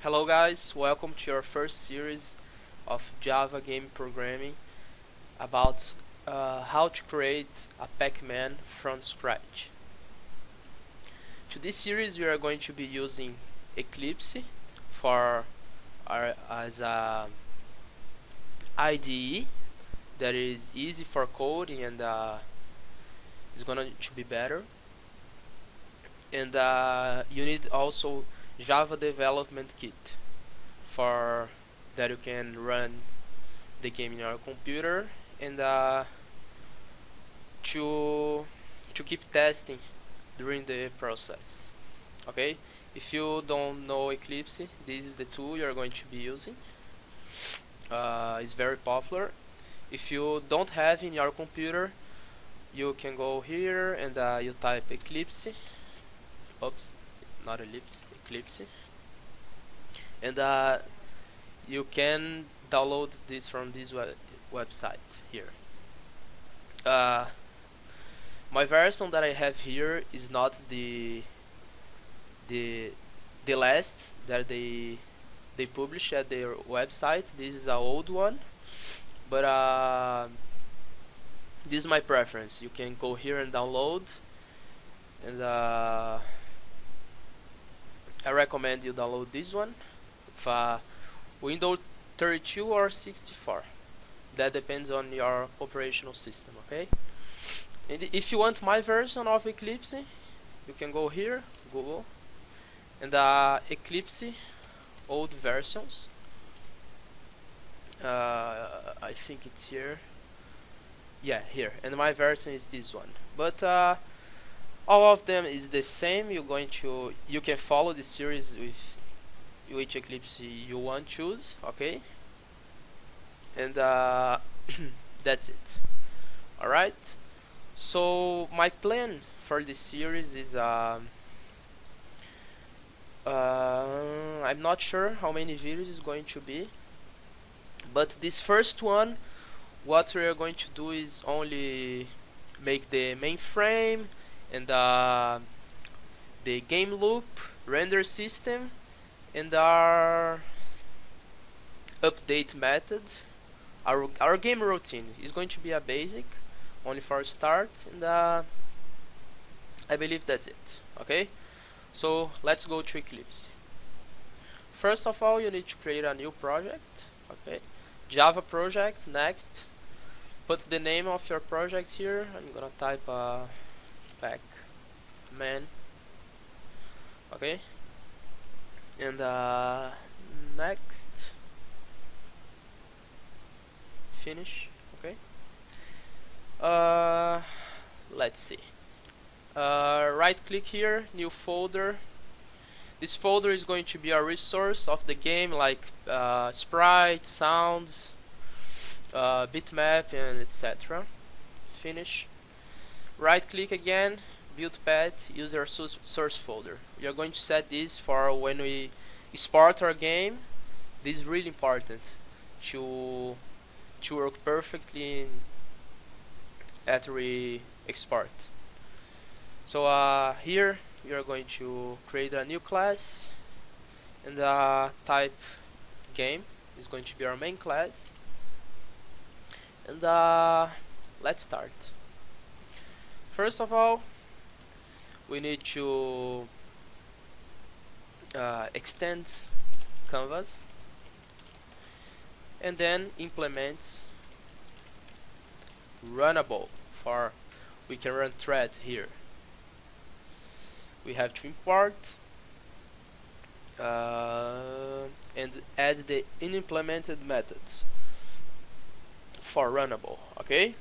Hello guys, welcome to your first series of Java game programming about how to create a Pac-Man from scratch. To this series we are going to be using Eclipse for as a IDE that is easy for coding and is gonna to be better. And you need also Java Development Kit for that you can run the game in your computer and to keep testing during the process. Okay, if you don't know Eclipse, this is the tool you're going to be using. It's very popular. If you don't have in your computer, you can go here and you type Eclipse. Oops, not Ellipse, Eclipse, and you can download this from this website here. Uh, my version that I have here is not the the last that they publish at their website. This is an old one, but this is my preference. You can go here and download, and I recommend you download this one. If Windows 32 or 64, that depends on your operational system. Okay, and if you want my version of Eclipse, you can go here, Google, and Eclipse old versions. I think it's here. Yeah, here. And my version is this one. But all of them is the same. You can follow the series with which Eclipse you want to choose. Okay. And that's it. All right. So my plan for this series is I'm not sure how many videos is going to be, but this first one, what we are going to do is only make the mainframe and the game loop, render system, and our update method. Our game routine is going to be a basic, only for start, and I believe that's it. Okay. So let's go to Eclipse. First of all, you need to create a new project. Okay, Java project. Next, put the name of your project here. I'm gonna type Pac-Man. Okay, and next, finish. Okay. Let's see. Right click here, new folder. This folder is going to be a resource of the game, like sprites, sounds, bitmap, and etc. Finish. Right click again, build path, user source folder. We are going to set this for when we export our game. This is really important to work perfectly after we export. So here we are going to create a new class, and type game is going to be our main class, and let's start. First of all, we need to extend canvas, and then implement runnable for we can run thread here. We have to import and add the unimplemented methods for runnable. Okay.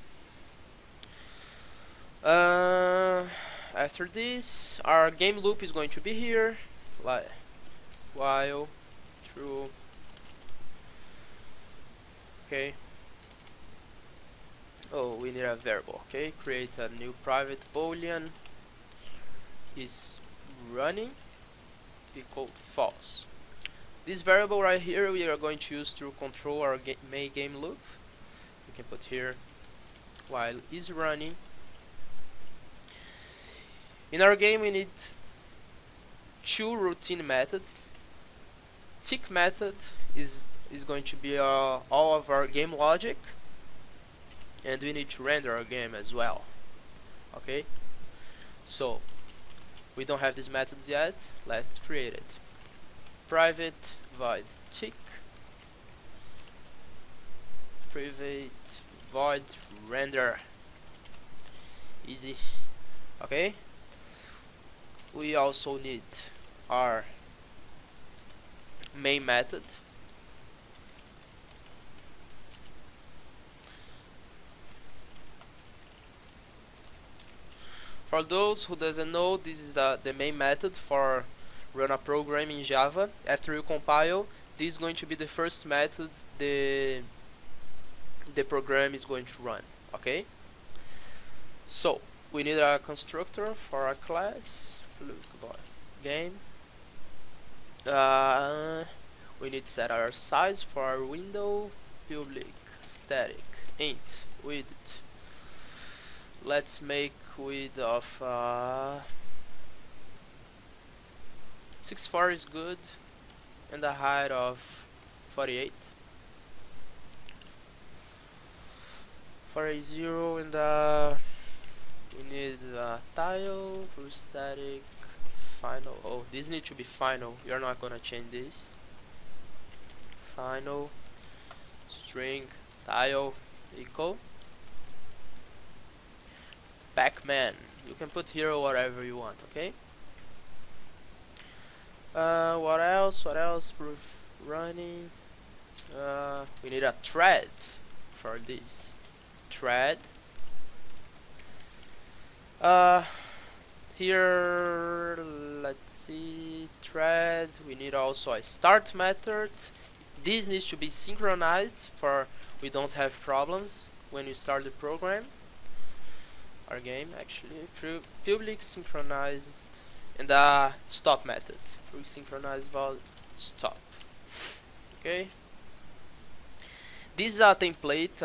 After this, our game loop is going to be here, like while true. Okay. Oh, we need a variable. Okay, create a new private boolean is running equal false. This variable right here we are going to use to control our main game loop. You can put here while is running. In our game we need two routine methods tick method is going to be all of our game logic, and we need to render our game as well. Okay, so we don't have these methods yet. Let's create it. Private void tick, private void render. Easy. Okay, we also need our main method. For those who doesn't know, this is the main method for run a program in Java. After you compile, this is going to be the first method the program is going to run. Okay, so we need a constructor for our class. Look, game. We need to set our size for our window. Public static int width. Let's make width of 64 is good, and a height of 48. 40, and we need tile for static final. Oh, this needs to be final. We are not gonna change this. Final string tile equal Pac-Man. You can put here whatever you want. Okay. What else? What else? Proof running. We need a thread for this. Thread. Here, let's see. Thread. We need also a start method. This needs to be synchronized for we don't have problems when you start the program. Our game actually public synchronized, and the stop method. Public synchronized val stop. Okay. This template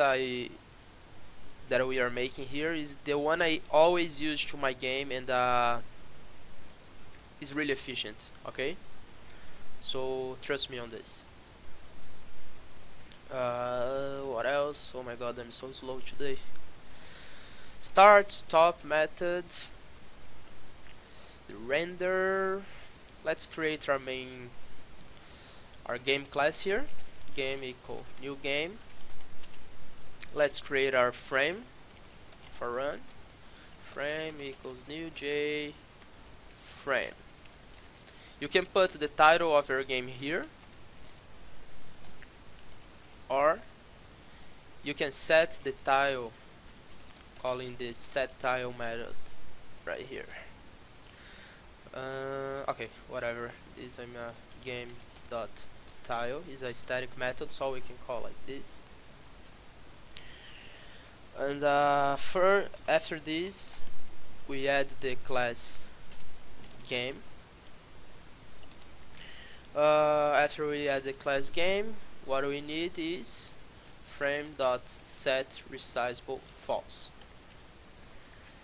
that we are making here is the one I always use to my game, and is really efficient. Okay, so trust me on this. What else? Oh my god, I'm so slow today. Start stop method, the render. Let's create our game class here. Game equal new game. Let's create our frame for run. Frame equals new j frame. You can put the title of your game here, or you can set the tile calling this set tile method right here. Okay, whatever. This I'm a game dot tile is a static method, so we can call like this. And after this, we add the class game. After we add the class game, what we need is frame.set resizable false.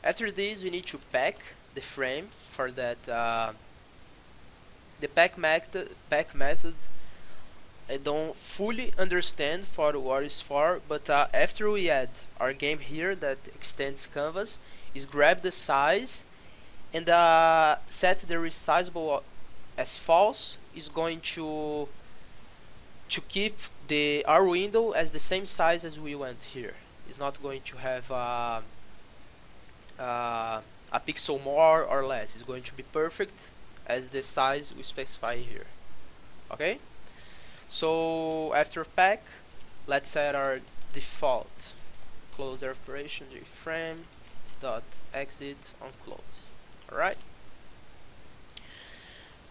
After this, we need to pack the frame for that. The pack method I don't fully understand for what it's for, but after we add our game here that extends canvas, is grab the size and set the resizable as false. Is going to keep our window as the same size as we want here. It's not going to have a pixel more or less. It's going to be perfect as the size we specify here. Okay. So after pack, let's set our default close operation frame dot exit on close. All right.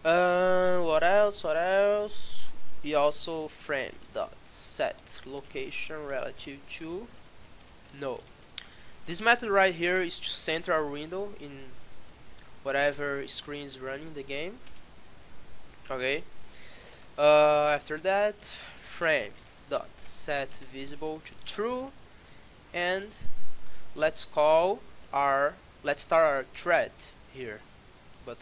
What else? What else? We also frame dot set location relative to no. This method right here is to center our window in whatever screen is running the game. Okay. After that, frame dot set visible to true, and let's start our thread here. But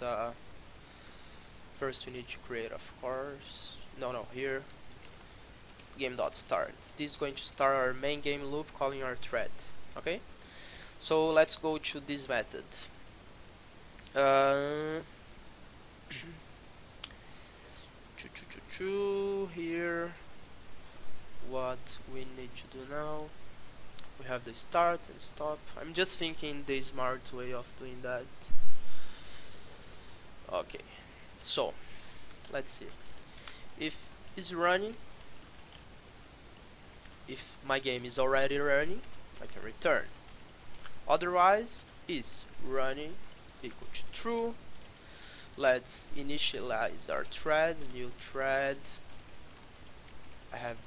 first we need to create, of course, no, here, game.start. This is going to start our main game loop calling our thread. Okay, so let's go to this method. Here, what we need to do now, we have the start and stop. I'm just thinking the smart way of doing that. Okay, so let's see if it's running. If my game is already running, I can return. Otherwise, is running equal to true. Let's initialize our thread, new thread. I have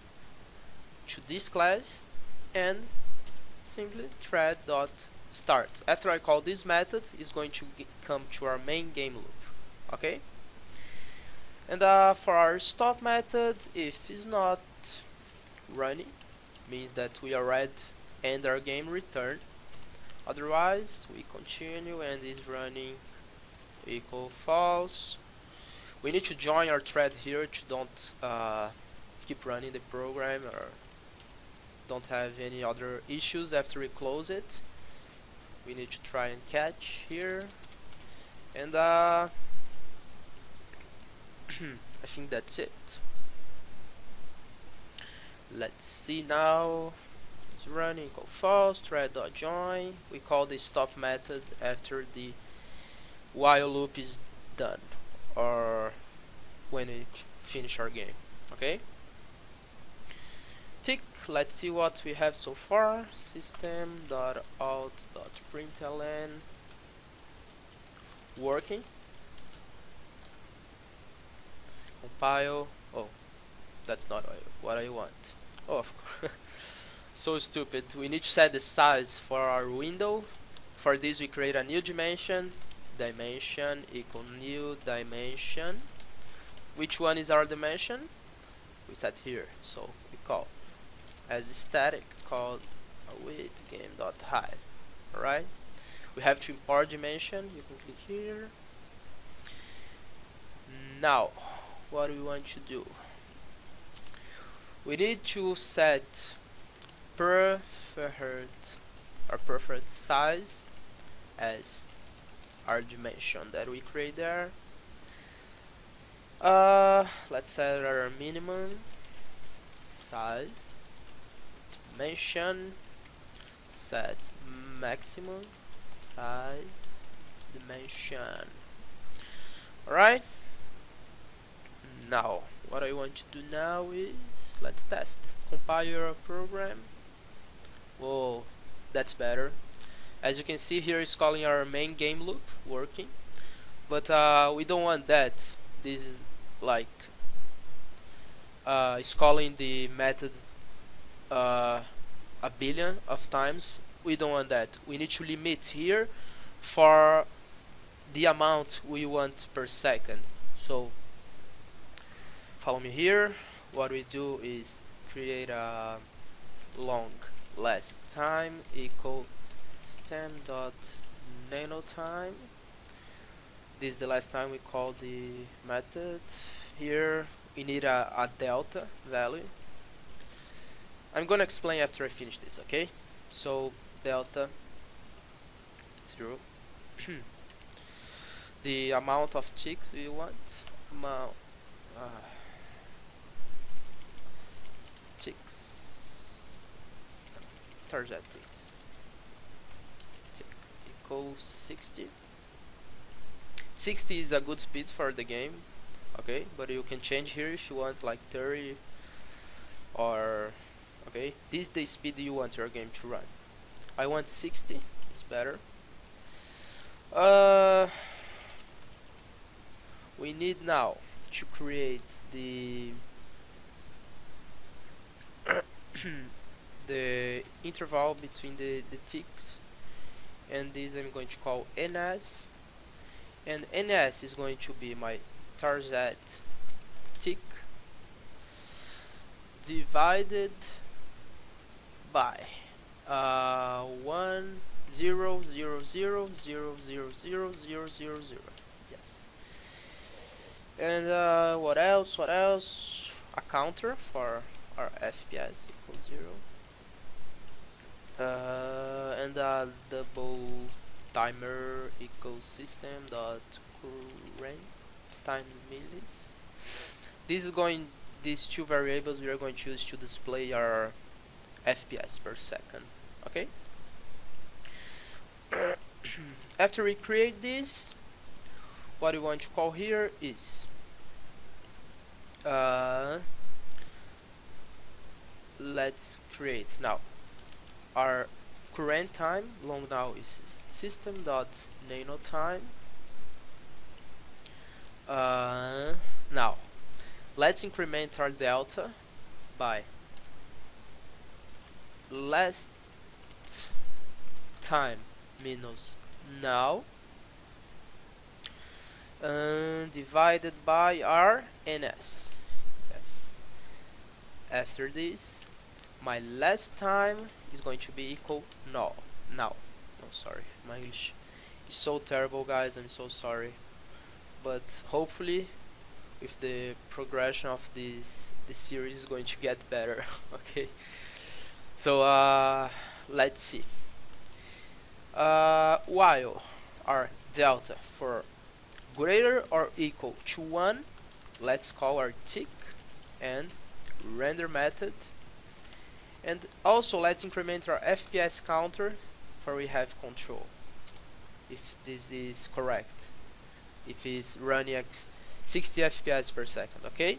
to this class and simply thread.start. After I call this method, it's going to come to our main game loop. Okay? And for our stop method, if it's not running, means that we already end our game, return. Otherwise, we continue and is running equal false. We need to join our thread here to don't keep running the program or don't have any other issues after we close it. We need to try and catch here, and I think that's it. Let's see now. It's running equal false, thread.join. We call the stop method after the while loop is done or when we finish our game. Okay, tick. Let's see what we have so far. System.out.println working. Compile. Oh, that's not what I want. Oh, of course. So stupid. We need to set the size for our window. For this we create a new dimension. Dimension equal new dimension. Which one is our dimension? We set here. So we call as static called width game.height. Alright? We have to import dimension. You can click here. Now, what do we want to do? We need to set preferred size as our dimension that we create there. Let's set our minimum size dimension, set maximum size dimension. Alright, now what I want to do now is let's test. Compile your program. Whoa, that's better. As you can see here, it's calling our main game loop working, but we don't want that. This is like it's calling the method a billion of times. We don't want that. We need to limit here for the amount we want per second. So follow me here. What we do is create a long last time equal stem.nanotime. This is the last time we call the method. Here we need a delta value. I'm gonna explain after I finish this, okay? So delta 0 the amount of ticks we want, amount ticks, target ticks, tick equals 60. 60 is a good speed for the game, okay, but you can change here if you want like 30 or okay, this is the speed you want your game to run. I want 60, it's better. We need now to create the the interval between the ticks, and this I'm going to call ns, and ns is going to be my target tick divided by 1,0,0,0,0,0,0,0,0,0. Yes, And what else? What else? A counter for our FPS equals 0. And a double timer equals system dot current time millis. This is going. These two variables we are going to use to display our FPS per second. Okay. After we create this, what we want to call here is let's create now our current time. Long now is system dot nano time. Now let's increment our delta by last time minus now divided by our ns. Yes. After this, my last time is going to be equal now. No, sorry, my English is so terrible, guys. I'm so sorry, but hopefully with the progression of this series is going to get better. Okay, so let's see. While our delta for greater or equal to 1, let's call our tick and render method. And also let's increment our FPS counter for we have control if this is correct, if it's running at 60 FPS per second. Okay,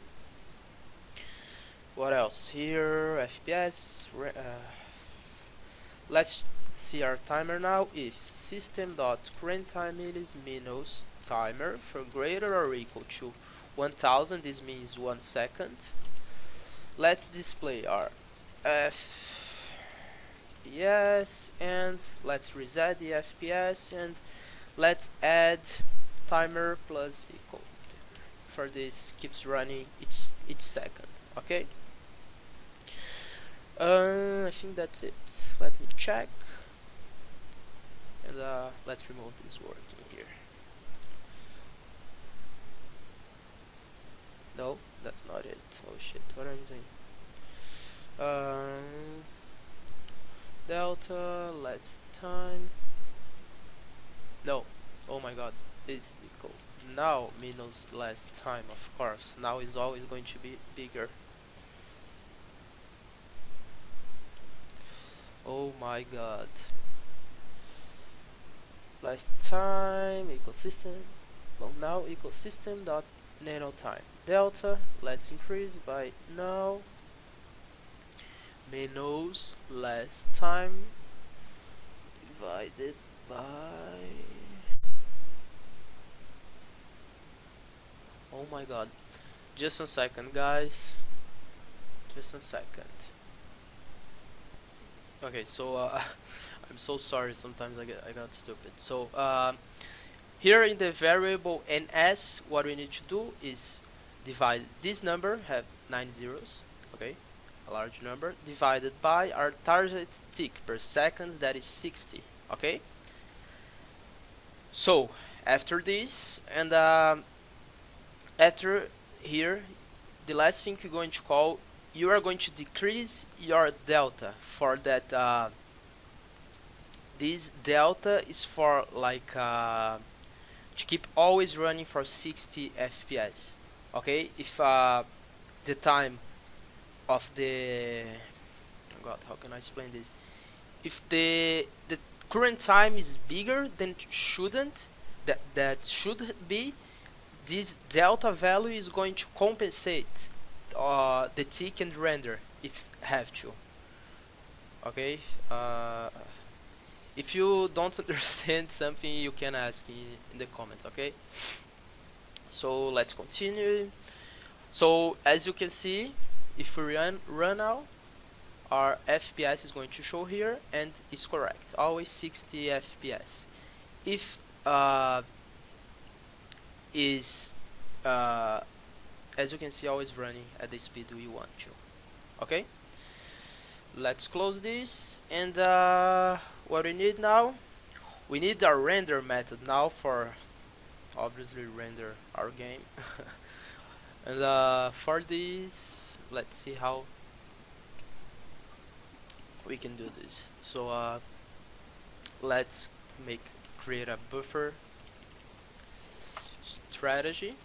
what else here? FPS, let's see our timer now. If system dot current time is minus timer for greater or equal to 1000, this means 1 second. Let's display our FPS and let's reset the FPS and let's add timer plus equal for this keeps running each second. Okay, I think that's it. Let me check and let's remove this working here. No, that's not it. Oh shit, what am I doing? Delta last time. No, oh my god, it's equal now minus last time. Of course, now is always going to be bigger. Oh my god. Last time equal system. Well, now equal system dot nano time. Delta, let's increase by now minus last time divided by, oh my god, just a second, guys, just a second. Okay, so I'm so sorry, sometimes I got stupid. So here in the variable ns, what we need to do is divide this number, have 9 zeros, okay, a large number, divided by our target tick per seconds, that is 60. Okay, so after this and after here, the last thing you're going to call, you are going to decrease your delta for that. This delta is for like to keep always running for 60 FPS. Okay, if the time of the, oh god, how can I explain this? If the current time is bigger than shouldn't, that should be, this delta value is going to compensate the tick and render if have to. Okay, if you don't understand something, you can ask in the comments. Okay, so let's continue. So as you can see, if we run now, our FPS is going to show here and it's correct, always 60 FPS. If is as you can see, always running at the speed we want to. Okay, let's close this and what we need now, we need our render method now for obviously render our game. And for this, let's see how we can do this. So let's create a buffer strategy.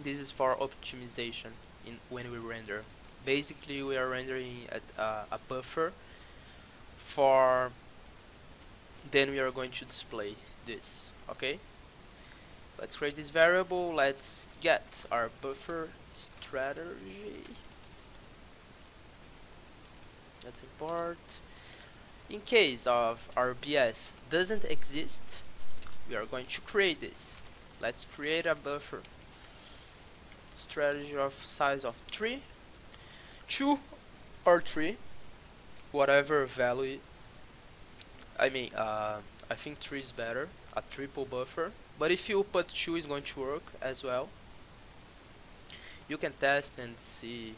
This is for optimization in when we render. Basically, we are rendering a buffer for, then we are going to display this. Okay, let's create this variable. Let's get our buffer strategy. Let's import. In case of our BS doesn't exist, we are going to create this. Let's create a buffer strategy of size of 3, 2 or 3, whatever value. I think 3 is better, a triple buffer. But if you put 2, is going to work as well. You can test and see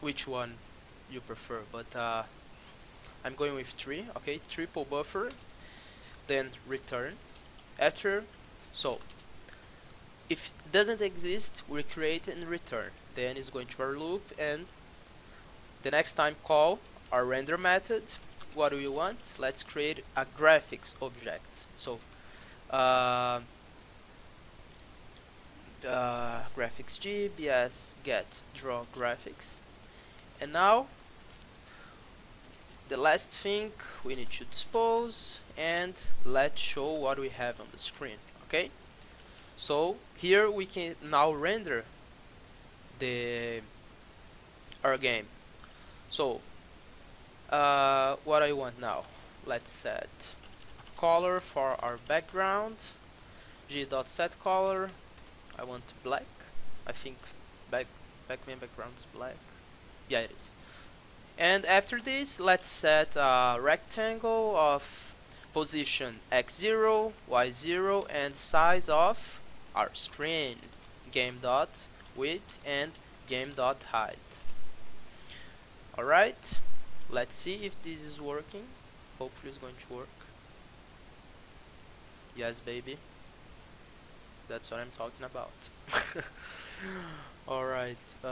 which one you prefer. But I'm going with 3. Okay, triple buffer, then return. After, so if it doesn't exist, we create and return. Then it's going to our loop, and the next time call our render method. What do we want? Let's create a graphics object. So graphics g bs get draw graphics. And now the last thing we need to dispose, and let's show what we have on the screen. Okay, so here we can now render our game. So what I want now, let's set color for our background, g.setColor. I want black. I think Pac-Man background is black. Yeah, it is. And after this, let's set a rectangle of position x0, y0, and size of our screen, game.width and game.height. Alright, let's see if this is working. Hopefully it's going to work. Yes, baby. That's what I'm talking about. Alright, is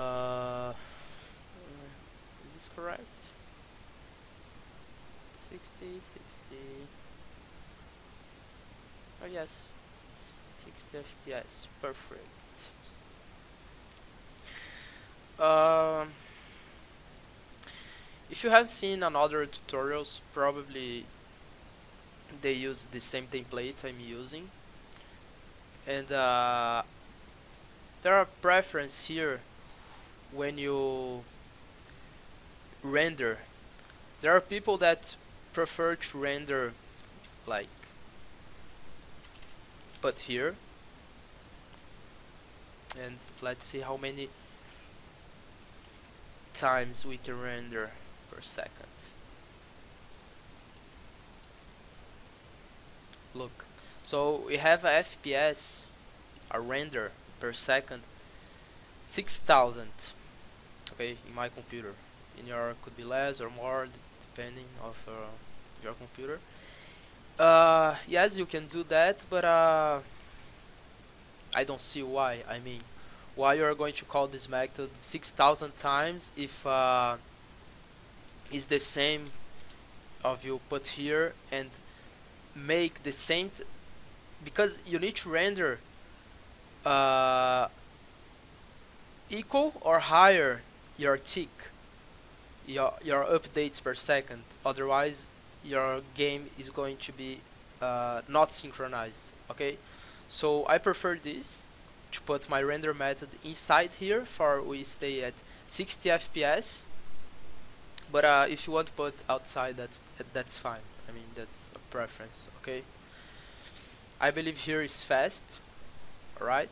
this correct? 60, 60. Oh yes, 60 FPS, perfect. If you have seen another tutorials, probably they use the same template I'm using. And there are preferences here when you render. There are people that prefer to render like put here, and let's see how many times we can render per second. Look, so we have a FPS, a render per second, 6,000. Okay, in my computer. In your could be less or more depending of your computer. Yes, you can do that, but I don't see why. I mean, why you are going to call this method 6,000 times if it's the same of you put here and make the same because you need to render equal or higher your tick, your updates per second. Otherwise, your game is going to be not synchronized. Okay, so I prefer this to put my render method inside here for we stay at 60 FPS. But if you want to put outside, that's fine. I mean, that's a preference. Okay, I believe here is fast. All right.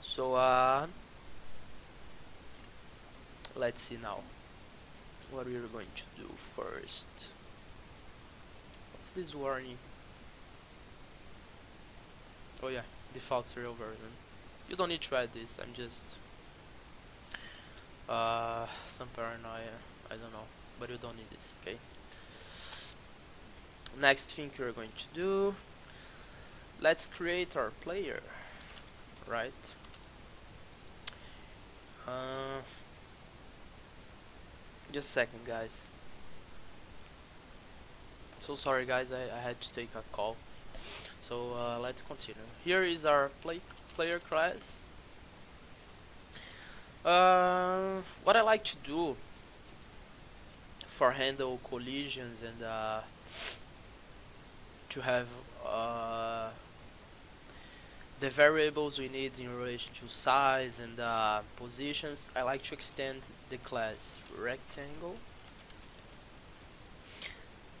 So let's see now what we are going to do first. What's this warning? Oh yeah, default serial version. You don't need to add this. I'm just some paranoia. I don't know, but you don't need this. Okay. Next thing we're going to do. let's create our player, right? Just a second, guys. So sorry, guys, I had to take a call. So let's continue. Here is our player class. What I like to do for handle collisions and to have the variables we need in relation to size and positions, I like to extend the class rectangle.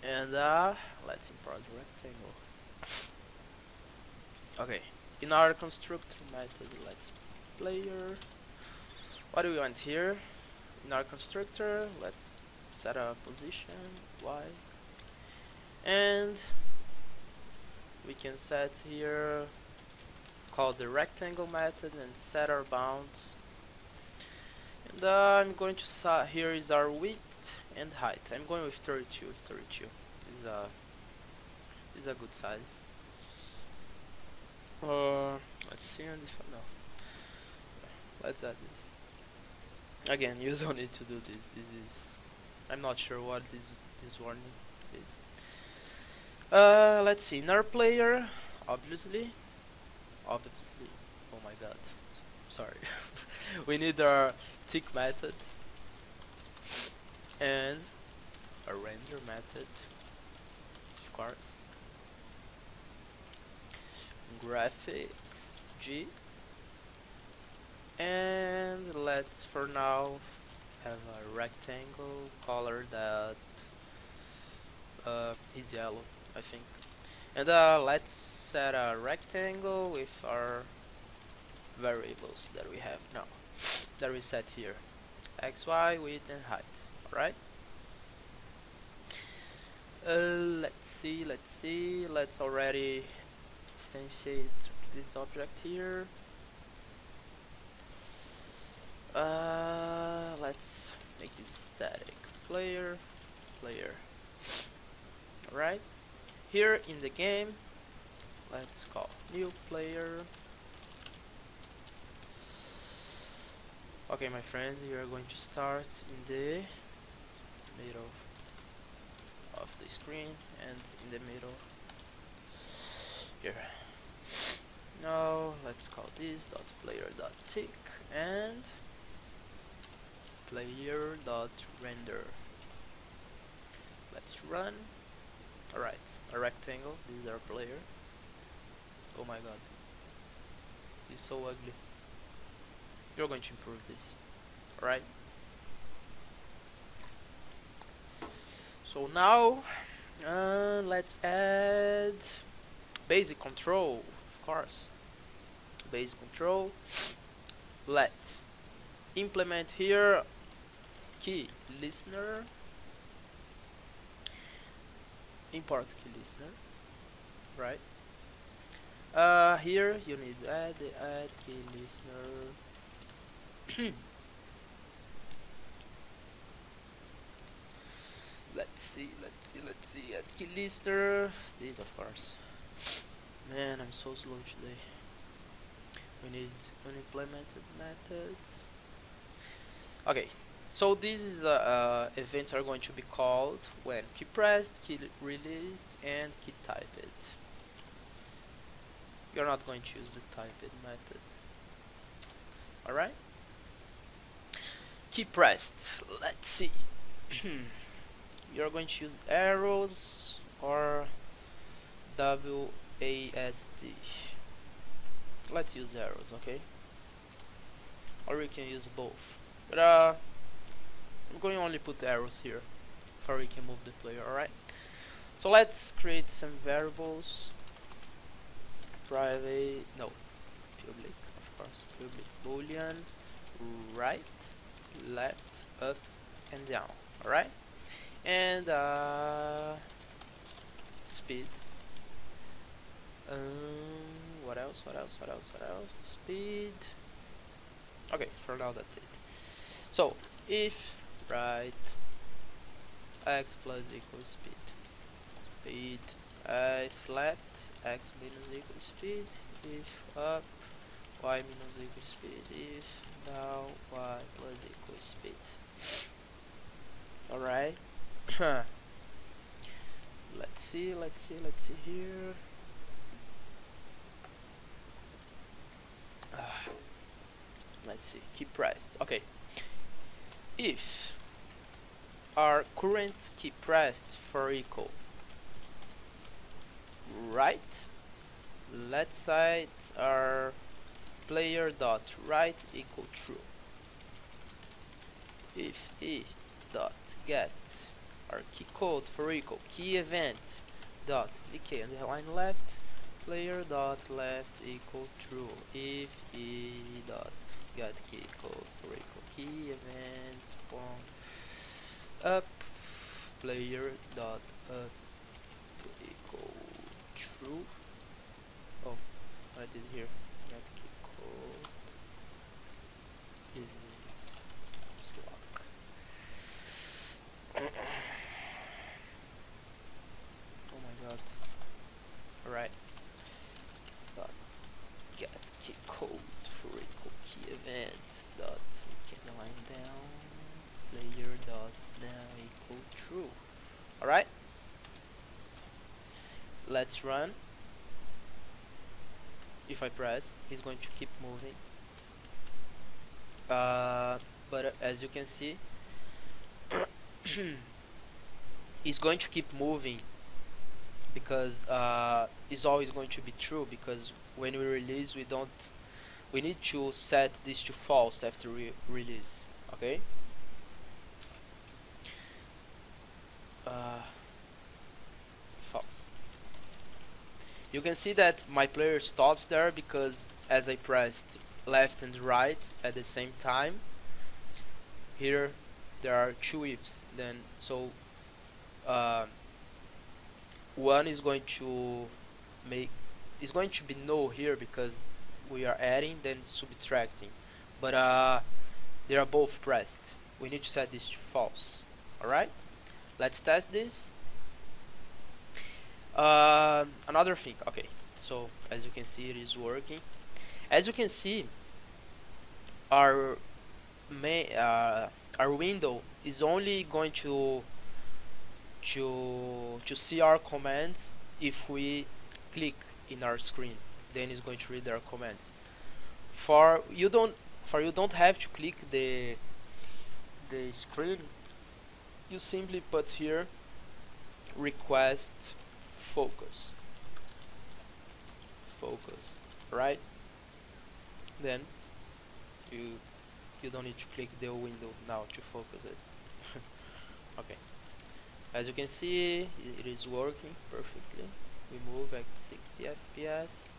And let's import rectangle. Okay, in our constructor method, let's player. What do we want here? In our constructor, let's set a position y, and we can set here, call the rectangle method and set our bounds. And I'm going to set, here is our width and height. I'm going with 32. 32 is a good size. Let's see on this one. No, let's add this. Again, you don't need to do this. This is, I'm not sure what this warning is. Let's see. In our player, obviously. Oh my god, sorry. We need our tick method and a render method, of course. Graphics G, and let's for now have a rectangle color that is yellow, I think. And let's set a rectangle with our variables that we have now, that we set here, x, y, width and height. Alright, let's see, let's already instantiate this object here. Let's make this static player. Alright, here in the game, let's call new player. Okay, my friends, you are going to start in the middle of the screen and in the middle here. Now let's call this dot player dot tick and player dot render. Let's run. Alright, a rectangle. This is our player. Oh my god, it's so ugly. You're going to improve this. Alright, so now let's add basic control, of course. Basic control. Let's implement here key listener. Import key listener. Right. Here you need to add the add key listener. Let's see, add key listener. This, of course. Man, I'm so slow today. We need unimplemented methods. Okay, so these events are going to be called when key pressed, key released, and key typed. You're not going to use the typed method. Alright? Key pressed. Let's see. You're going to use arrows or WASD. Let's use arrows, okay? Or we can use both. But I'm going to only put arrows here before we can move the player, alright? So let's create some variables. Private, no, public, of course, public boolean, right, left, up, and down, alright? And speed. What else? Speed. Okay, for now that's it. So if right x plus equals speed if left, x minus equal speed, if up, y minus equal speed, if down, y plus equal speed. Alright. let's see here. Let's see, key pressed. Okay. If our current key pressed for equal right, let's cite our player dot right equal true. If e dot get our key code for equal key event dot vk underline left player dot left equal true. If e dot get key code for equal key event up player dot up equal true. Oh, I did here get key code is block. Oh my god. Alright. Dot get key code for equal key event dot we can line down player dot now equal true. Alright. Let's run. If I press, he's going to keep moving. But as you can see, he's going to keep moving because it's always going to be true, because when we release we need to set this to false after release. Okay. False. You can see that my player stops there because as I pressed left and right at the same time, here there are two ifs, then so one is going to be no here because we are adding then subtracting, but they are both pressed. We need to set this to false. Alright, let's test this. Another thing, okay, so as you can see it is working. As you can see, our window is only going to see our commands if we click in our screen. Then it's going to read our commands. For you don't have to click the screen. You simply put here request focus, right? Then you don't need to click the window now to focus it. Okay, as you can see it is working perfectly. We move at 60 FPS.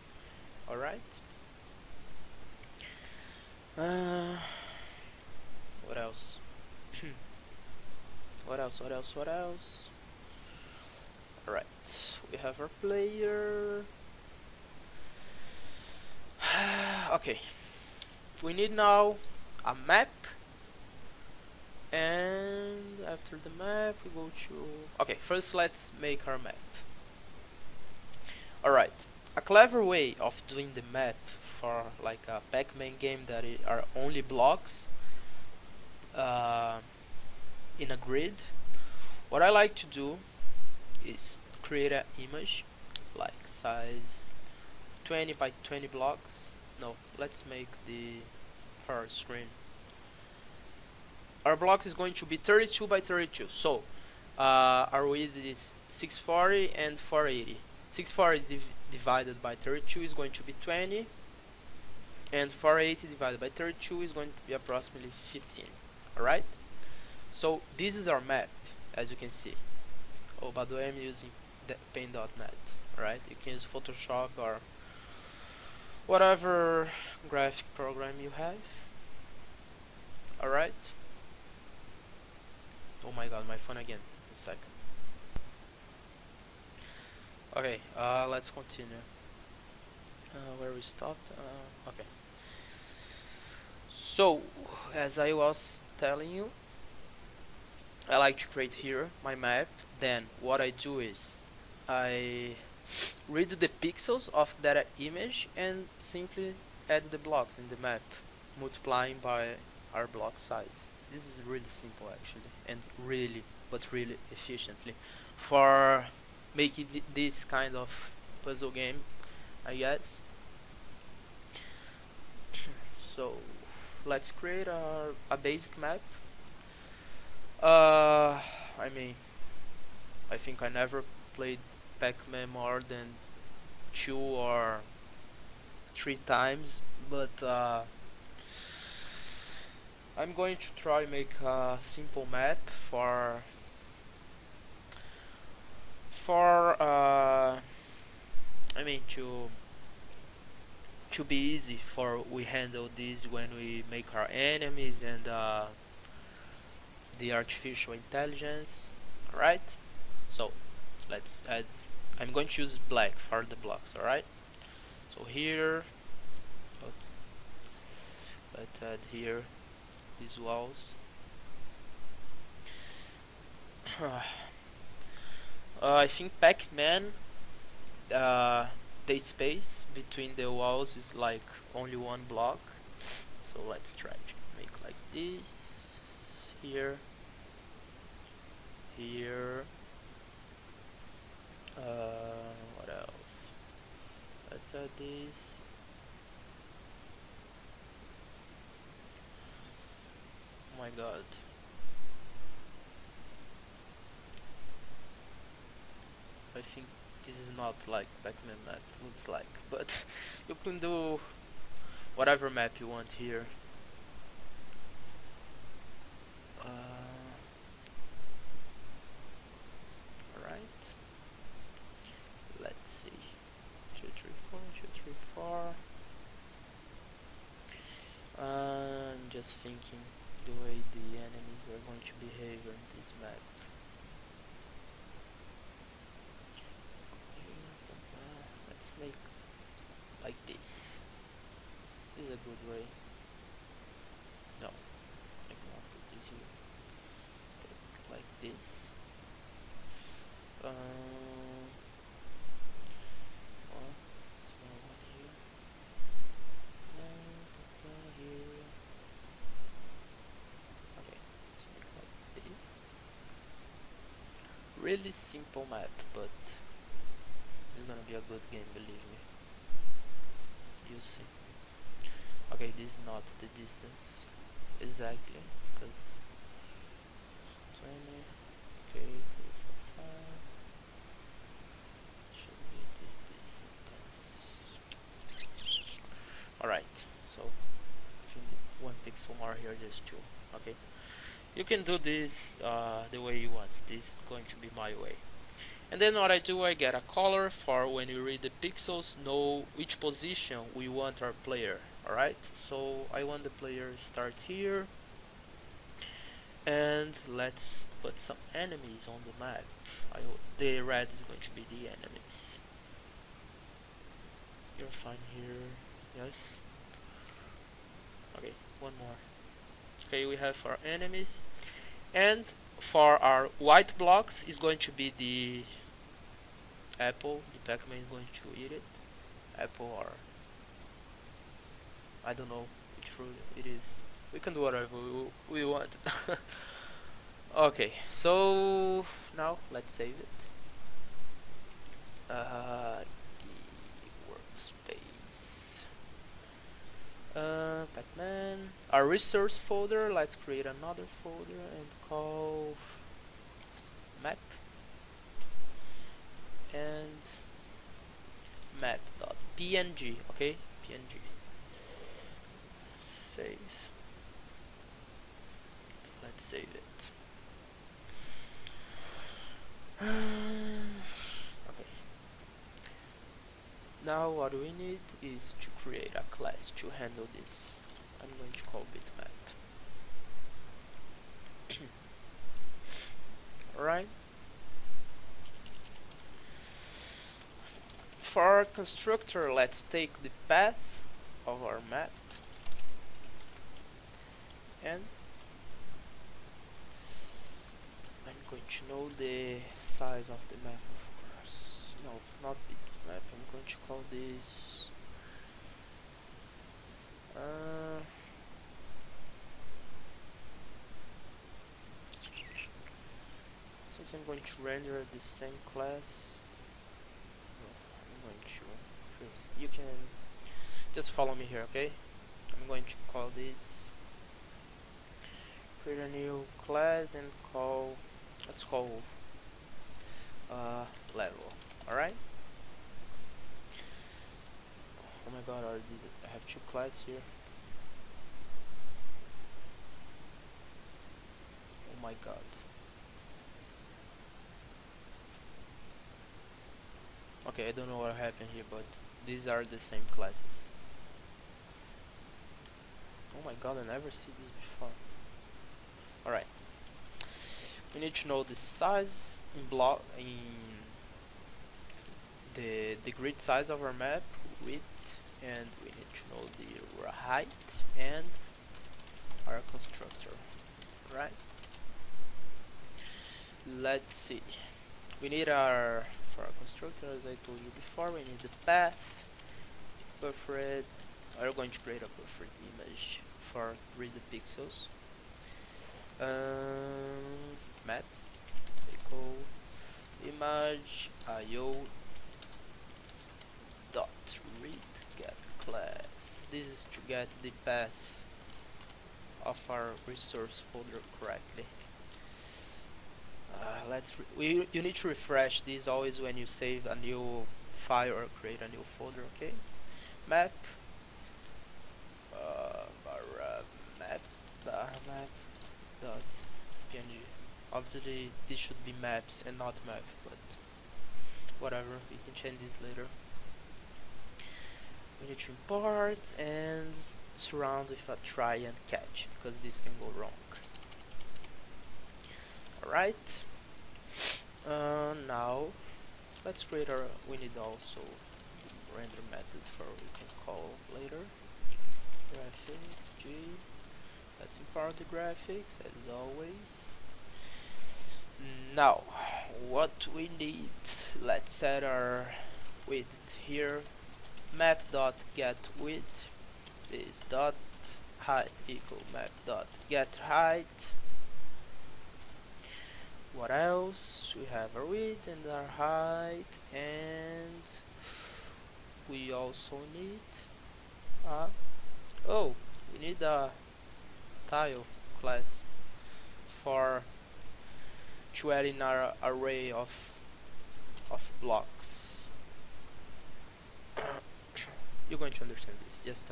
Alright. What else? What else? Alright, we have our player. Okay, we need now a map, and after the map we go to okay, first let's make our map. Alright, a clever way of doing the map for like a Pac-Man game that are only blocks in a grid, what I like to do is create an image like size 20 by 20 blocks. No, let's make the for screen. Our blocks is going to be 32 by 32. So our width is 640 and 480. 640 divided by 32 is going to be 20, and 480 divided by 32 is going to be approximately 15. Alright, so this is our map, as you can see. Oh, by the way, I'm using the paint.net. Alright, you can use Photoshop or whatever graphic program you have. Alright. Oh my god, my phone again. A second. Okay, let's continue. Where we stopped? Okay. So, as I was telling you, I like to create here my map. Then what I do is I read the pixels of that image and simply add the blocks in the map, multiplying by our block size. This is really simple actually, and really, but really efficiently for making this kind of puzzle game, I guess. So let's create a basic map. I mean, I think I never played Pac-Man more than 2 or 3 times, but I'm going to try make a simple map for I mean to be easy for we handle this when we make our enemies and the artificial intelligence. Alright, so let's add. I'm going to use black for the blocks. Alright, so here, let's add here these walls. I think Pac-Man, the space between the walls is like only one block. So let's try to make like this here, here. What else? Let's add this. Oh my god. I think this is not like Pac-Man map looks like, but you can do whatever map you want here. Alright. Let's see. 2, 3, 4, 2, 3, 4. I'm just thinking the way the enemies are going to behave on this map. Let's make like this. This is a good way. No, I cannot put this here. Like this. One here. Here. Okay, let's make like this. Really simple map, but it's gonna be a good game, believe me. You see. Okay, this is not the distance exactly, because 20. Okay, 5. Should be this distance. Alright, so I think 1 pixel more here, just 2. Okay, you can do this the way you want. This is going to be my way. And then what I do, I get a color for when we read the pixels, know which position we want our player. Alright, so I want the player start here, and let's put some enemies on the map. The red is going to be the enemies. You're fine here, yes? Okay, one more. Okay, we have our enemies, and for our white blocks is going to be the apple. The Pac-Man is going to eat it. Apple, or I don't know which fruit it is. We can do whatever we want. Okay, so now let's save it. Workspace. Pac-Man. Our resource folder. Let's create another folder and call map and map.png. Okay, png. Save. Let's save it. Okay. Now what we need is to create a class to handle this. I'm going to call bitmap. Alright. For our constructor, let's take the path of our map and I'm going to know the size of the map, of course. no, not bitmap. I'm going to call this since I'm going to render the same class, no, I'm going to, you can just follow me here, okay? I'm going to call this, create a new class and call, let's call level, alright? Oh my god, are these, I have two classes here. Oh my god. Okay, I don't know what happened here, but these are the same classes. Oh my god, I never see this before. Alright. We need to know the size in block in the grid size of our map, width, and we need to know the height and our constructor. Right? Let's see. We need our, for our constructor, as I told you before, we need the path, buffered. We're going to create a buffered image for 3D pixels. Map equal image io dot read get class. This is to get the path of our resource folder correctly. You need to refresh this always when you save a new file or create a new folder. Okay, map map dot png. Obviously this should be maps and not map, but whatever, we can change this later. We need to import and surround with a try and catch, because this can go wrong. Alright, now let's create our, we need also render method for we can call later. Graphics G, let's import the graphics as always. Now what we need, let's set our width here. Map dot get width is dot height equal map dot get height. What else? We have our width and our height, and we also need we need a tile class for to add in our array of blocks. You're going to understand this. Just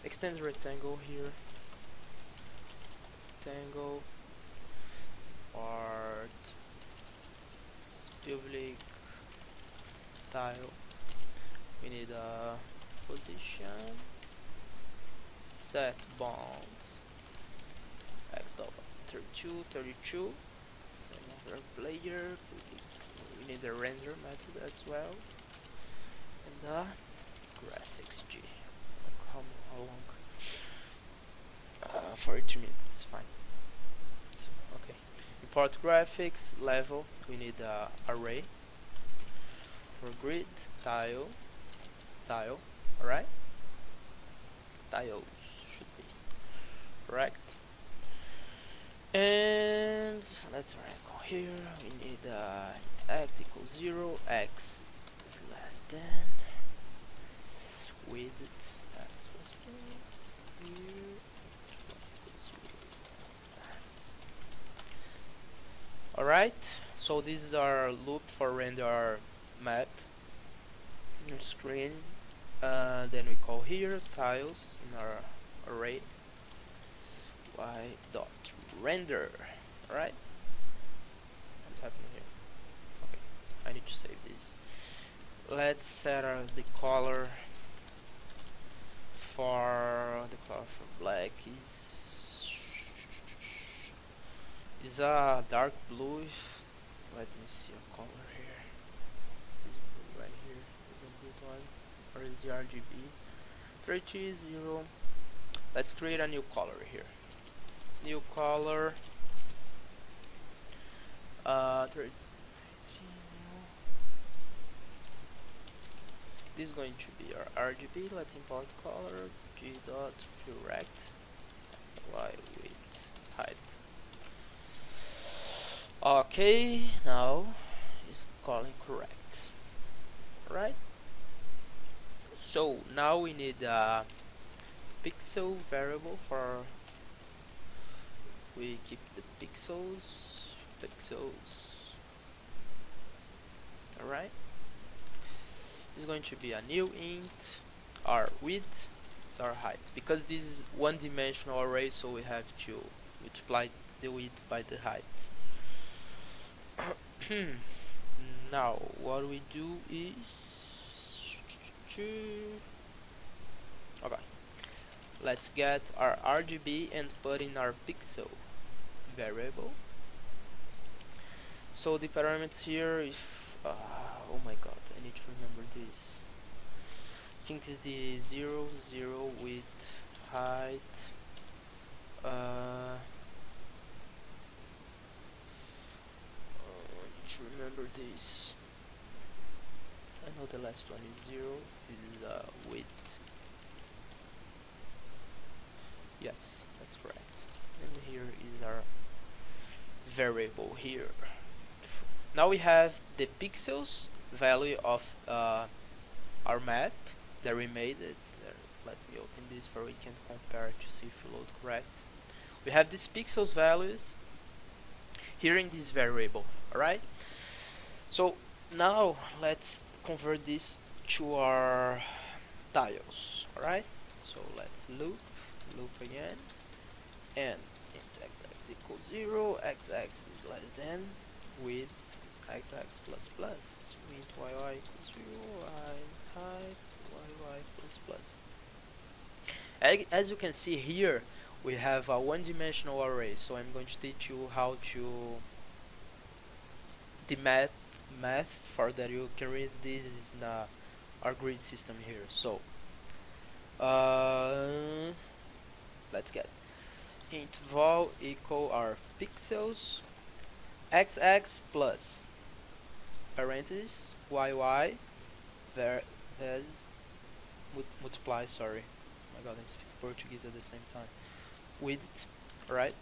extend the rectangle here. Rectangle part public tile. We need a position, set bounds x dot 32. It's another player. We need a render method as well, and graphics G. How long? 42 minutes. It's fine. So, okay. Import graphics level. We need a array for grid tile. Alright. Tiles should be correct. And let's go here. We need x equals 0. X is less than width. X was here. Alright, so this is our loop for render our map screen. Then we call here tiles in our array y dot render. Alright, what's happening here? Okay, I need to save this. Let's set the color for black is a dark blue. Let me see a color here. This blue right here is a good one. Or is the RGB 30. Let's create a new color here. New color 30. this is going to be our RGB. Let's import color g dot correct y width height. Okay, now it's calling correct. Right? So now we need a pixel variable for we keep the pixels. Alright. This is going to be a new int. Our width is our height. Because this is one dimensional array, so we have to multiply the width by the height. Now what we do is okay, let's get our RGB and put in our pixel variable. So the parameters here, if oh my god, I need to remember this. I think it's the 0 width height. I need to remember this. I know the last one is 0. This is width. Yes, that's correct. And here is our variable here. Now we have the pixels value of our map that we made it. Let me open this so we can compare to see if it loads correct. We have these pixels values here in this variable. Alright? So now let's convert this to our tiles. Alright? So let's loop again, and int x equals 0, x is less than width x plus plus, width y equals 0, y height y plus plus. As you can see here, we have a one-dimensional array, so I'm going to teach you how to the math for that you can read this is in our grid system here. So let's get int vol equal our pixels xx plus parentheses yy as multiply, sorry, oh my god, I'm speaking Portuguese at the same time, width, right?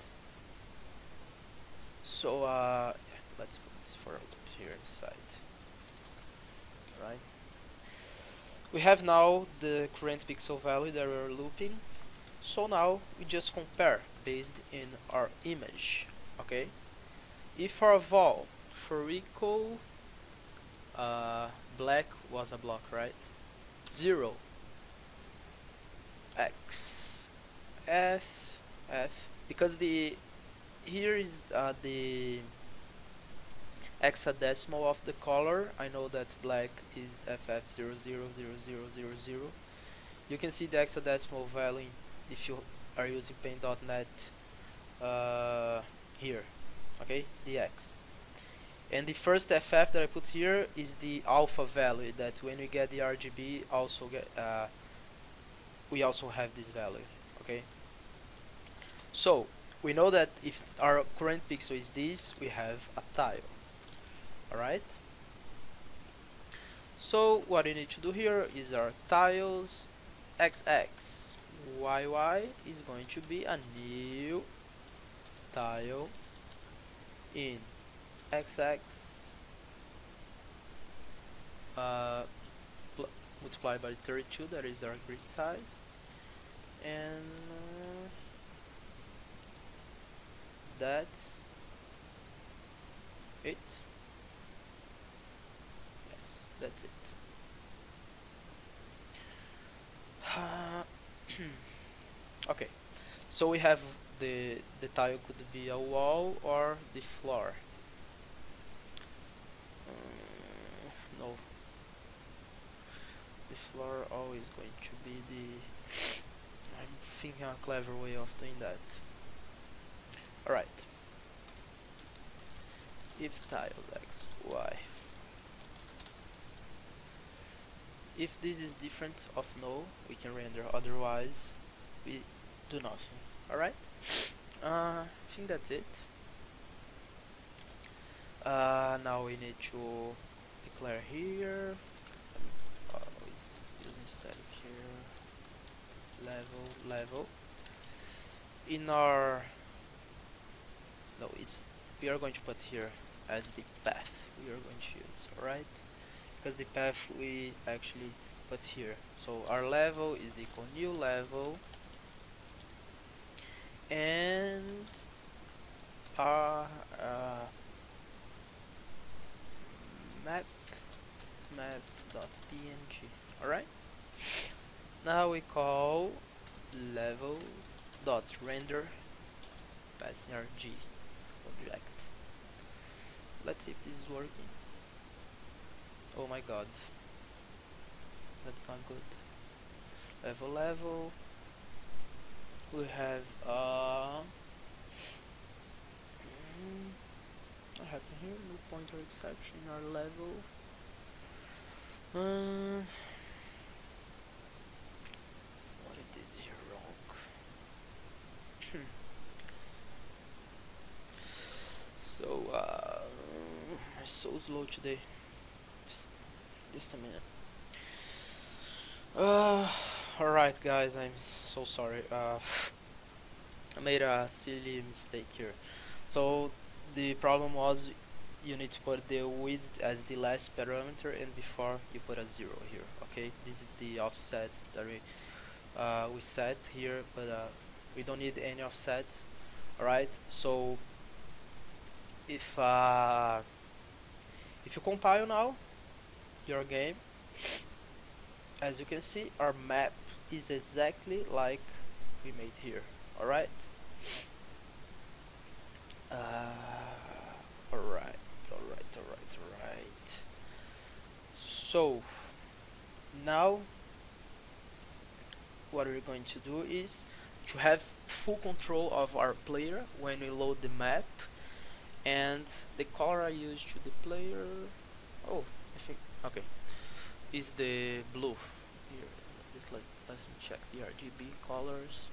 So yeah, let's put this for here inside. Right, we have now the current pixel value that we're looping. So now we just compare based in our image. Okay, if our vol for equal black was a block, right? 0 x f because the here is the hexadecimal of the color. I know that black is ff000000. You can see the hexadecimal value if you are using paint.net here. Okay, the x. And the first ff that I put here is the alpha value, that when we get the RGB also get we also have this value. Okay, so we know that if our current pixel is this, we have a tile. Alright, so what you need to do here is our tiles xx yy is going to be a new tile in xx multiplied by 32, that is our grid size, and that's it. Yes, that's it. Okay, so we have the tile could be a wall or the floor. No, the floor always going to be the. I'm thinking a clever way of doing that. Alright, if tile x y, if this is different of no, we can render, otherwise we do nothing. Alright, I think that's it. Now we need to declare here always static here, level. In our no, it's we are going to put here as the path we are going to use, alright? Because the path we actually put here. So our level is equal new level, and our map map.png. Alright, now we call level dot render passing rg object. Let's see if this is working. Oh my god, that's not good. Level we have what happened here? No pointer exception in our level. What it did here wrong? So it's so slow today. Just a minute. Alright guys, I'm so sorry. I made a silly mistake here. So the problem was you need to put the width as the last parameter, and before you put a 0 here. Okay, this is the offsets that we set here, but we don't need any offsets. Alright, so if you compile now your game, as you can see, our map is exactly like we made here. Alright, alright. So now what we're going to do is to have full control of our player when we load the map, and the color I use to the player, oh, I think, okay, is the blue here. Just let's check the RGB colors.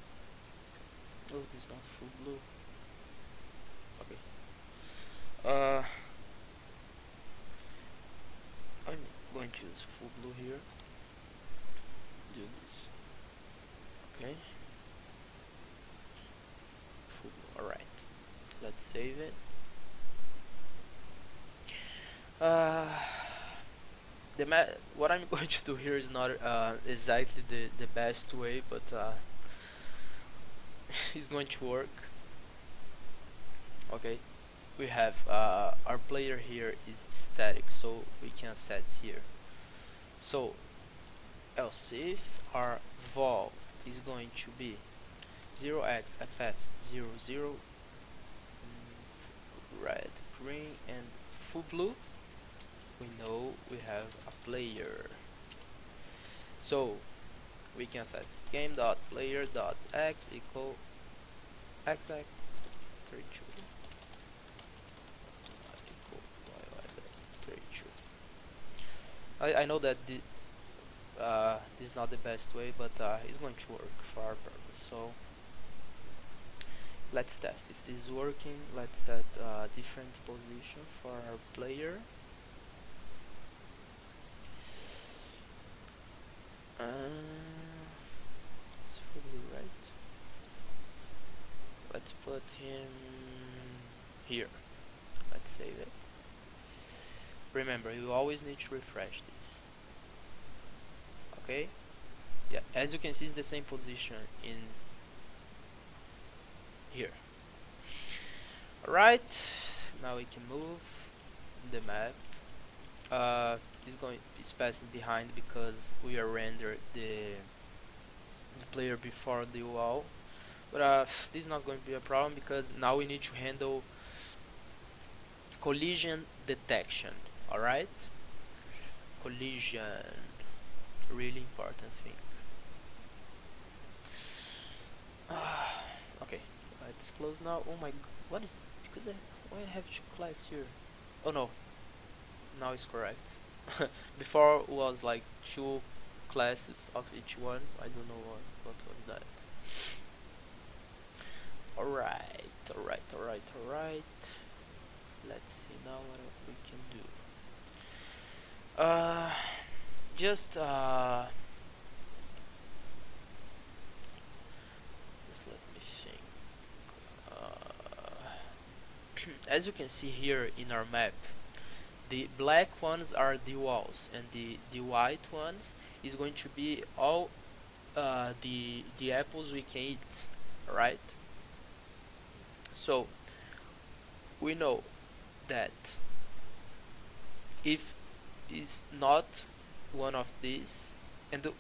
Oh, this is not full blue. Okay. I'm going to use full blue here. Do this. Okay. Full blue. All right. Let's save it. What I'm going to do here is not exactly the best way, but it's going to work. Okay, we have our player here is static, so we can access here. So else if our vol is going to be 0x ff00 red, green, and full blue, we know we have a player. So we can access game.player.x equal xx 32 I know that this is not the best way, but it's going to work for our purpose. So let's test if this is working. Let's set a different position for our player. It's fully right. Let's put him here. Let's save it. Remember, you always need to refresh this. Okay? Yeah, as you can see, it's the same position in here. Alright, now we can move the map. It's passing behind because we are rendered the player before the wall. But this is not going to be a problem because now we need to handle collision detection. Alright? Collision. Really important thing. Okay, let's close now. Oh my, what is, because why I have two classes here? Oh no, now it's correct. Before was like two classes of each one. I don't know what was that. Alright. Let's see now what we can do. Just as you can see here in our map, the black ones are the walls, and the white ones is going to be all the apples we can eat, right? So we know that if is not one of these, and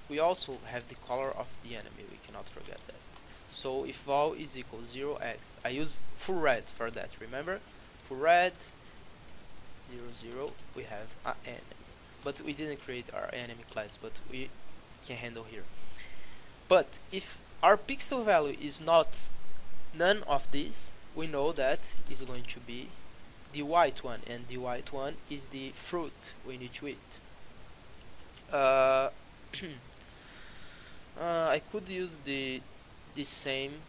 we also have the color of the enemy, we cannot forget that. So if val is equal 0x, I use full red for that, remember? Full red 0 0, we have an enemy, but we didn't create our enemy class, but we can handle here. But if our pixel value is not none of these, we know that is going to be the white one, and the white one is the fruit we need to eat. I could use the same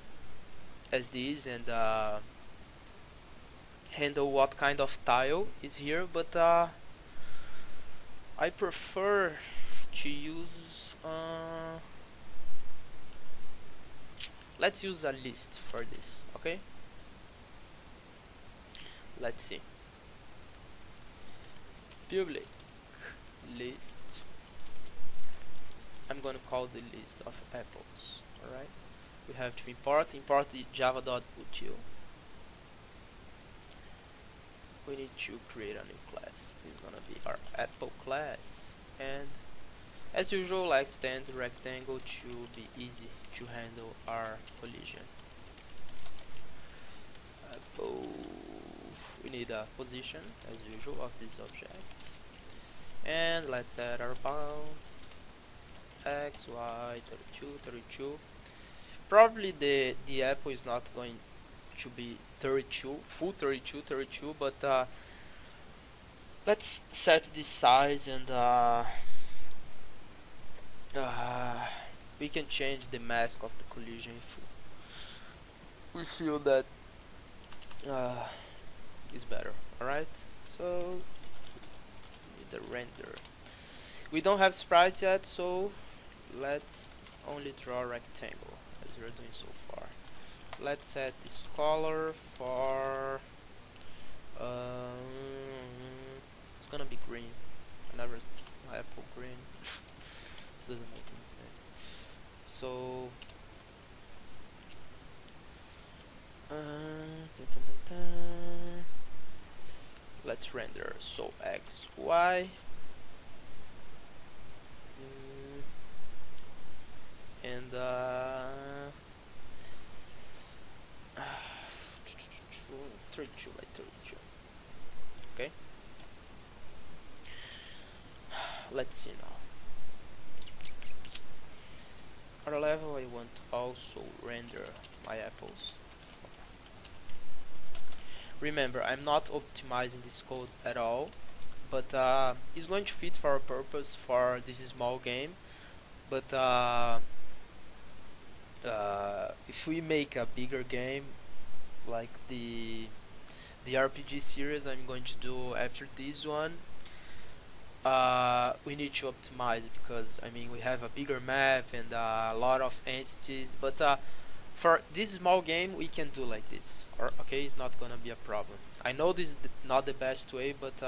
as these and handle what kind of tile is here, but I prefer to use let's use a list for this, okay? Let's see. Public list. I'm gonna call the list of apples. Alright. We have to import the java.util. We need to create a new class. This is gonna be our apple class, and as usual, like extend rectangle to be easy to handle our collision. Apple. We need a position as usual of this object, and let's add our bounds x, y, 32. Probably the apple is not going to be 32, full 32, but let's set the size, and we can change the mask of the collision if we feel that is better. Alright, so need the render. We don't have sprites yet, so let's only draw a rectangle as we're doing so far. Let's set this color for it's gonna be green. I never apple green. Doesn't make any sense. So let's render. So x, y, and 32, like 32. Okay. Let's see now. At a level, I want to also render my apples. Remember, I'm not optimizing this code at all, but it's going to fit for our purpose for this small game. But if we make a bigger game, like the RPG series I'm going to do after this one, we need to optimize, because I mean we have a bigger map and a lot of entities, but for this small game we can do like this, or okay, it's not gonna be a problem. I know this is not the best way, but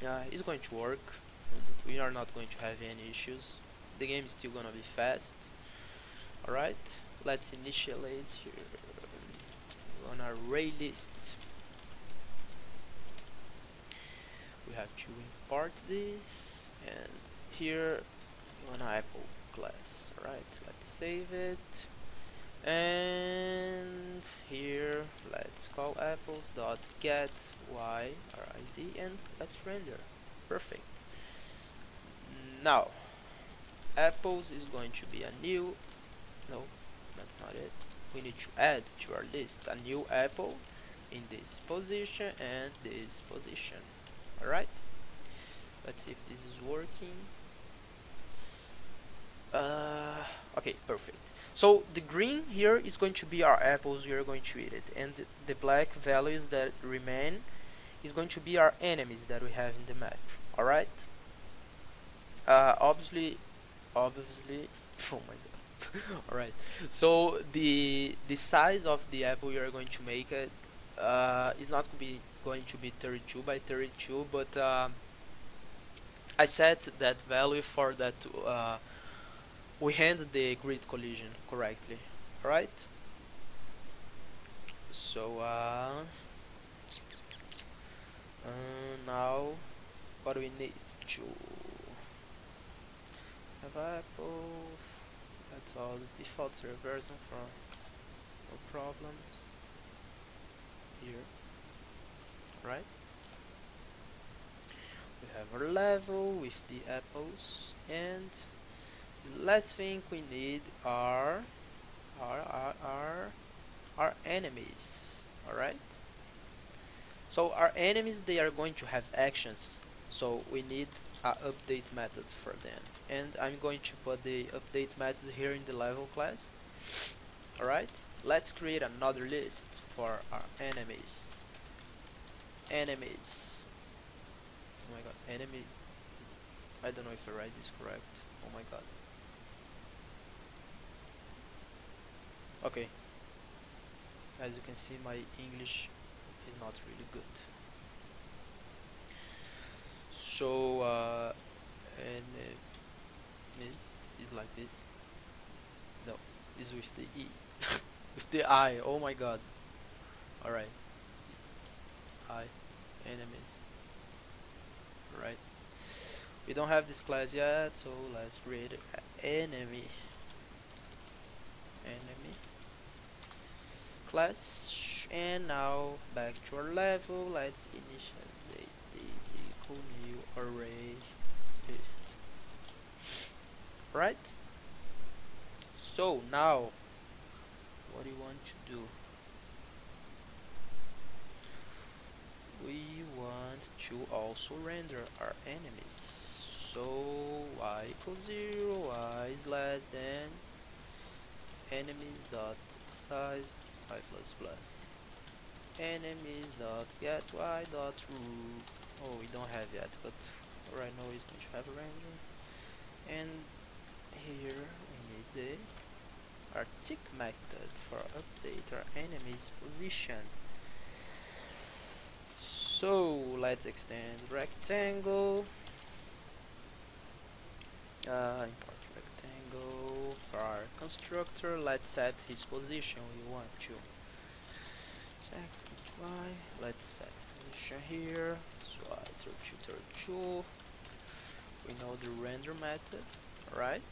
yeah, it's going to work, and we are not going to have any issues. The game is still gonna be fast. Alright, let's initialize here on our array list. We have to import this, and here on apple class. Alright, let's save it, and here let's call apples.get y id, and let's render. Perfect. Now apples is going to be a new, no, that's not it. We need to add to our list a new apple in this position and this position. Alright, let's see if this is working. Okay, perfect. So the green here is going to be our apples, we are going to eat it, and the black values that remain is going to be our enemies that we have in the map. Alright, obviously oh my god. All right. So the size of the apple we are going to make it is not going to be 32 by 32, but I set that value for that we handle the grid collision correctly. All right. So now what do we need to have apple? That's all the default version for no problems here. Right. We have our level with the apples, and the last thing we need are our enemies. All right. So our enemies, they are going to have actions, so we need a update method for them, and I'm going to put the update method here in the level class. Alright, let's create another list for our enemies. Enemies. Oh my god, enemy. I don't know if I write this correct. Oh my god. Okay, as you can see, my English is not really good. So and is like this. No, is with the E. With the I. Oh my god. All right. I enemies. All right. We don't have this class yet, so let's create an enemy. Enemy class, and now back to our level. Let's initialize this equal new array list. Right. So now, what do you want to do? We want to also render our enemies. So y equals 0, y is less than enemies dot size y plus plus enemies dot get y dot root. Oh, we don't have yet, but right now it's going to have a render. And here we need the our tick method for update our enemy's position. So let's extend rectangle. Import rectangle for our constructor. Let's set his position. We want to x and y. Let's set position here. So I 32 32. We know the render method, right?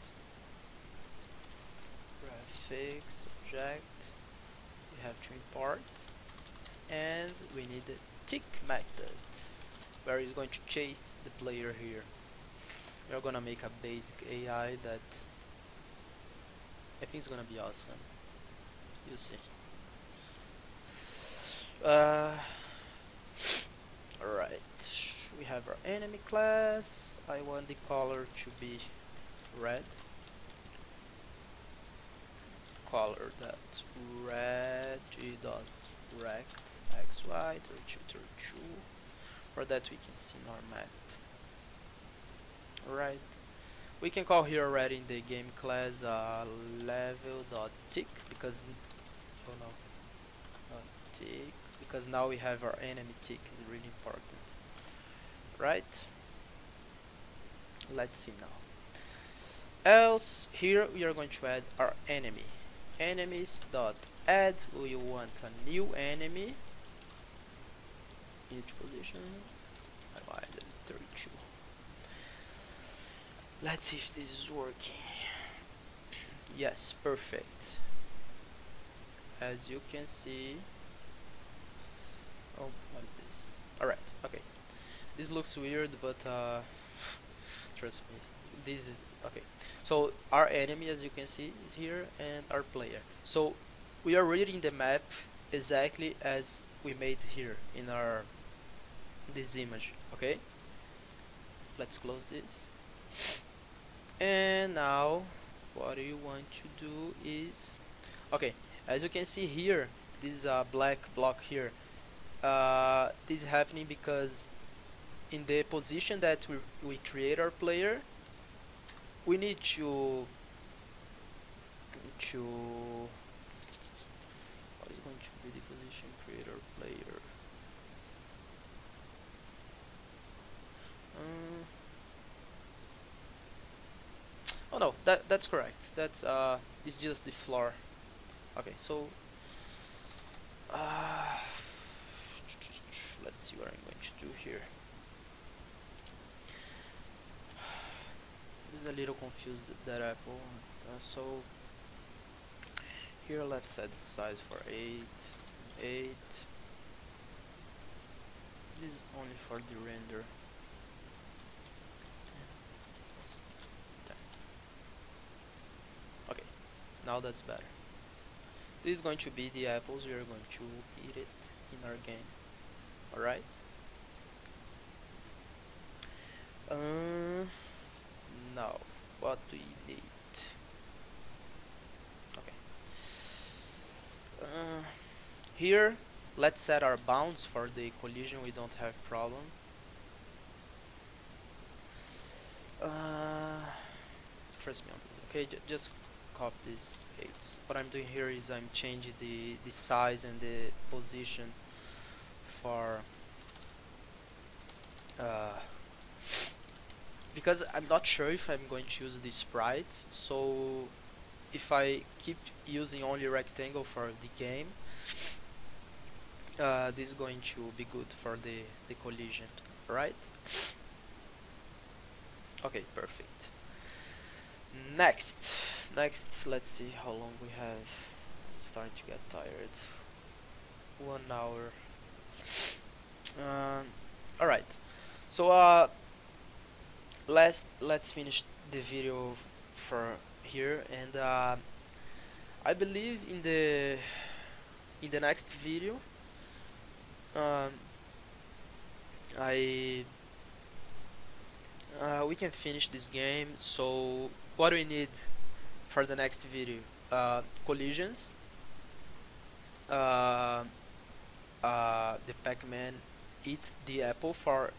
Graphics object. We have to import, and we need the tick method, where is going to chase the player here. We are gonna make a basic AI that I think is gonna be awesome. You'll see. Alright, we have our enemy class. I want the color to be red. Color that red dot rect xy 32 32. For that we can see in our map. Alright, we can call here already in the game class level dot tick, because oh no, tick, because now we have our enemy tick. Is really important, right? Let's see now. Else here we are going to add our enemy. Enemies dot add. We want a new enemy. Each position. I like 32. Let's see if this is working. Yes, perfect. As you can see. Oh, what is this? Alright, okay. This looks weird, but trust me, this is okay. So our enemy, as you can see, is here, and our player. So we are reading the map exactly as we made here in our this image. Okay, let's close this. And now what you want to do is, okay, as you can see here, this is a black block here. This is happening because in the position that we create our player, we need to to what is going to be the position creator player. Um, oh no, that's correct. That's it's just the floor. Okay, so uh, let's see what I'm going to do here. This is a little confused that apple. So here let's set the size for 8. This is only for the render. It's 10. Okay, now that's better. This is going to be the apples. We are going to eat it in our game. Alright. Now, what do we need? Okay. Here, let's set our bounds for the collision. We don't have problem. Trust me on this. Okay, just copy this 8. What I'm doing here is I'm changing the size and the position for because I'm not sure if I'm going to use the sprites, so if I keep using only rectangle for the game, this is going to be good for the collision, right? Okay, perfect. Next, let's see how long we have. I'm starting to get tired. 1 hour. All right. So let's finish the video for here, and I believe in the next video um, I we can finish this game. So what we need for the next video: collisions, uh, the Pac-Man eat the apple for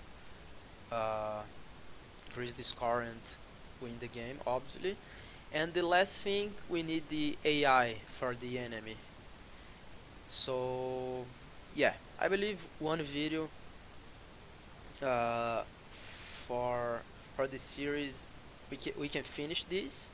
increase the score and win the game, obviously. And the last thing, we need the AI for the enemy. So yeah, I believe one video uh, for the series we can finish this,